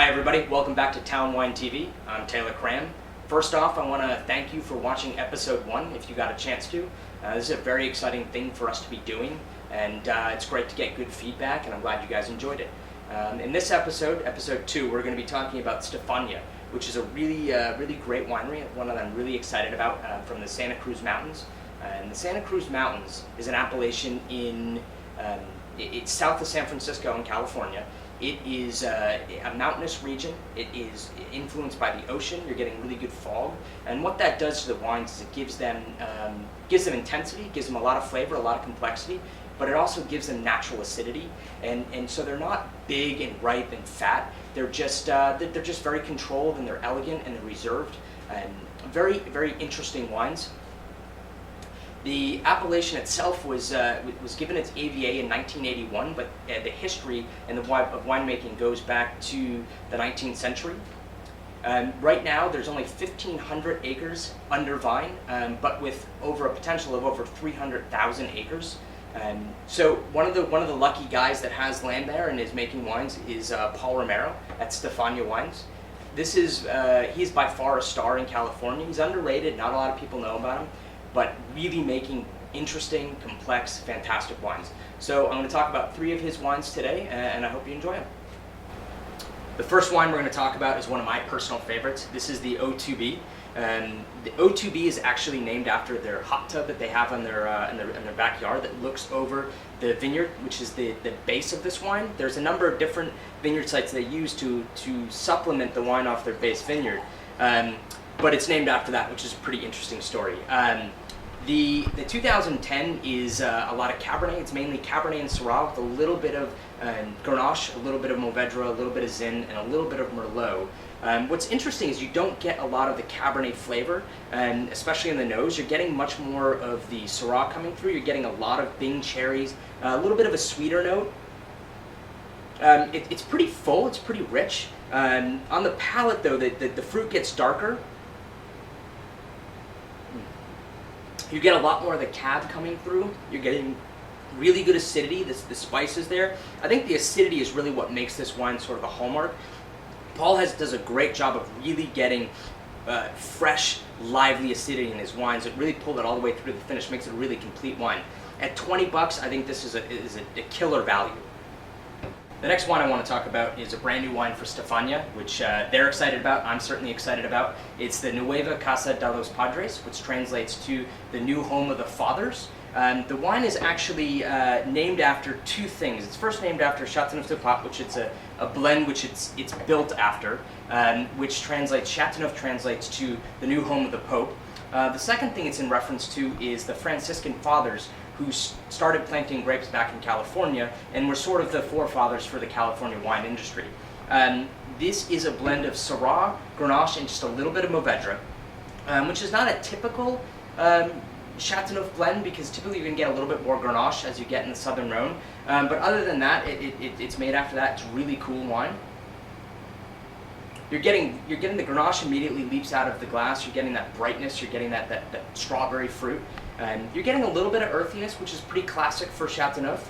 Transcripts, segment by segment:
Hi everybody, welcome back to Town Wine TV. I'm Taylor Cram. First off, I want to thank you for watching episode 1 if you got a chance to. This is a very exciting thing for us to be doing, and it's great to get good feedback, and I'm glad you guys enjoyed it. In this episode, episode 2, we're going to be talking about Stefania, which is a really great winery, one that I'm really excited about, from the Santa Cruz Mountains. And the Santa Cruz Mountains is an appellation in it's south of San Francisco in California. It is a mountainous region. It is influenced by the ocean. You're getting really good fog, and what that does to the wines is it gives them intensity, gives them a lot of flavor, a lot of complexity, but it also gives them natural acidity, and so they're not big and ripe and fat. They're just very controlled, and they're elegant and they're reserved, and very interesting wines. The appellation itself was given its AVA in 1981, but the history and of winemaking goes back to the 19th century. Right now, there's only 1,500 acres under vine, but with a potential of over 300,000 acres. So one of the lucky guys that has land there and is making wines is Paul Romero at Stefania Wines. He's by far a star in California. He's underrated. Not a lot of people know about him, but really making interesting, complex, fantastic wines. So I'm going to talk about 3 of his wines today, and I hope you enjoy them. The first wine we're going to talk about is one of my personal favorites. This is the O2B. The O2B is actually named after their hot tub that they have in their backyard that looks over the vineyard, which is the base of this wine. There's a number of different vineyard sites they use to supplement the wine off their base vineyard, but it's named after that, which is a pretty interesting story. The 2010 is a lot of Cabernet. It's mainly Cabernet and Syrah with a little bit of Grenache, a little bit of Mourvedre, a little bit of Zin, and a little bit of Merlot. What's interesting is you don't get a lot of the Cabernet flavor, especially in the nose. You're getting much more of the Syrah coming through. You're getting a lot of Bing cherries, a little bit of a sweeter note. It's pretty full, it's pretty rich. On the palate though, the fruit gets darker. You get a lot more of the cab coming through. You're getting really good acidity, the spices there. I think the acidity is really what makes this wine sort of a hallmark. Paul does a great job of really getting fresh, lively acidity in his wines. It really pulled it all the way through to the finish, makes it a really complete wine. At $20, I think this is a killer value. The next wine I want to talk about is a brand new wine for Stefania, which they're excited about, I'm certainly excited about. It's the Nueva Casa de los Padres, which translates to the new home of the fathers. The wine is actually named after 2 things. It's first named after Châteauneuf-du-Pape, which it's a blend which it's built after, which Châteauneuf translates to the new home of the Pope. The second thing it's in reference to is the Franciscan fathers who started planting grapes back in California and were sort of the forefathers for the California wine industry. This is a blend of Syrah, Grenache, and just a little bit of Mourvedre, which is not a typical Châteauneuf blend, because typically you can get a little bit more Grenache as you get in the Southern Rhone. But other than that, it's made after that. It's really cool wine. You're getting the Grenache immediately leaps out of the glass. You're getting that brightness. You're getting that strawberry fruit. You're getting a little bit of earthiness, which is pretty classic for Châteauneuf.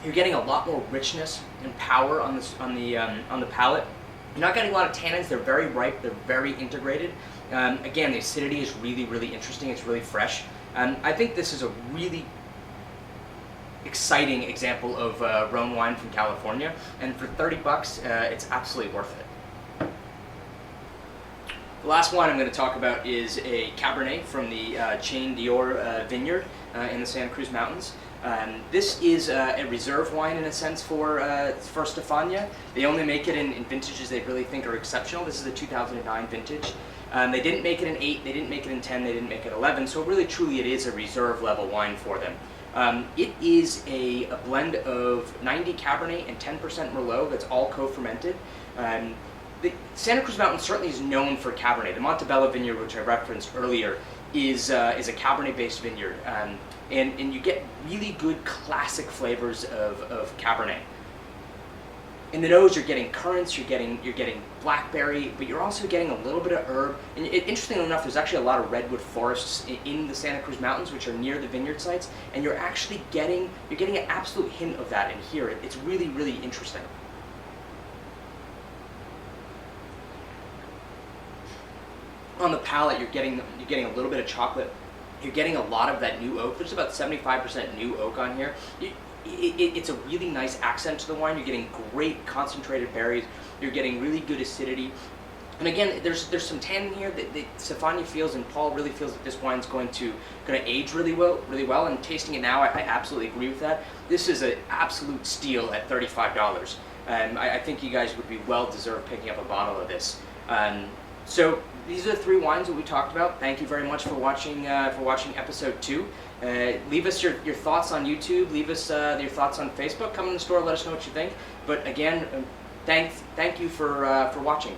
You're getting a lot more richness and power on the palate. You're not getting a lot of tannins. They're very ripe. They're very integrated. Again, the acidity is really interesting. It's really fresh. I think this is a really exciting example of Rhone wine from California, and for $30, it's absolutely worth it. The last wine I'm going to talk about is a Cabernet from the Chain Dior vineyard in the Santa Cruz Mountains. This is a reserve wine in a sense for Stefania. They only make it in vintages they really think are exceptional. This is a 2009 vintage. They didn't make it in 8, they didn't make it in 10, they didn't make it 11, so really truly it is a reserve level wine for them. It is a blend of 90 Cabernet and 10% Merlot that's all co-fermented. The Santa Cruz Mountains certainly is known for Cabernet. The Montebello vineyard, which I referenced earlier, is a Cabernet-based vineyard, and you get really good classic flavors of Cabernet. In the nose, you're getting currants, you're getting blackberry, but you're also getting a little bit of herb. And interestingly enough, there's actually a lot of redwood forests in the Santa Cruz Mountains, which are near the vineyard sites, and you're actually getting an absolute hint of that in here. It's really, really interesting. On the palate, you're getting a little bit of chocolate. You're getting a lot of that new oak. There's about 75% new oak on here. It's a really nice accent to the wine. You're getting great concentrated berries. You're getting really good acidity. And again, there's some tannin here that Stefania feels, and Paul really feels that this wine's going to age really well. And tasting it now, I absolutely agree with that. This is an absolute steal at $35. I think you guys would be well deserved picking up a bottle of this. So these are the 3 wines that we talked about. Thank you very much for watching episode 2. Leave us your thoughts on YouTube. Leave us your thoughts on Facebook. Come in the store. Let us know what you think. But again, thank you for watching.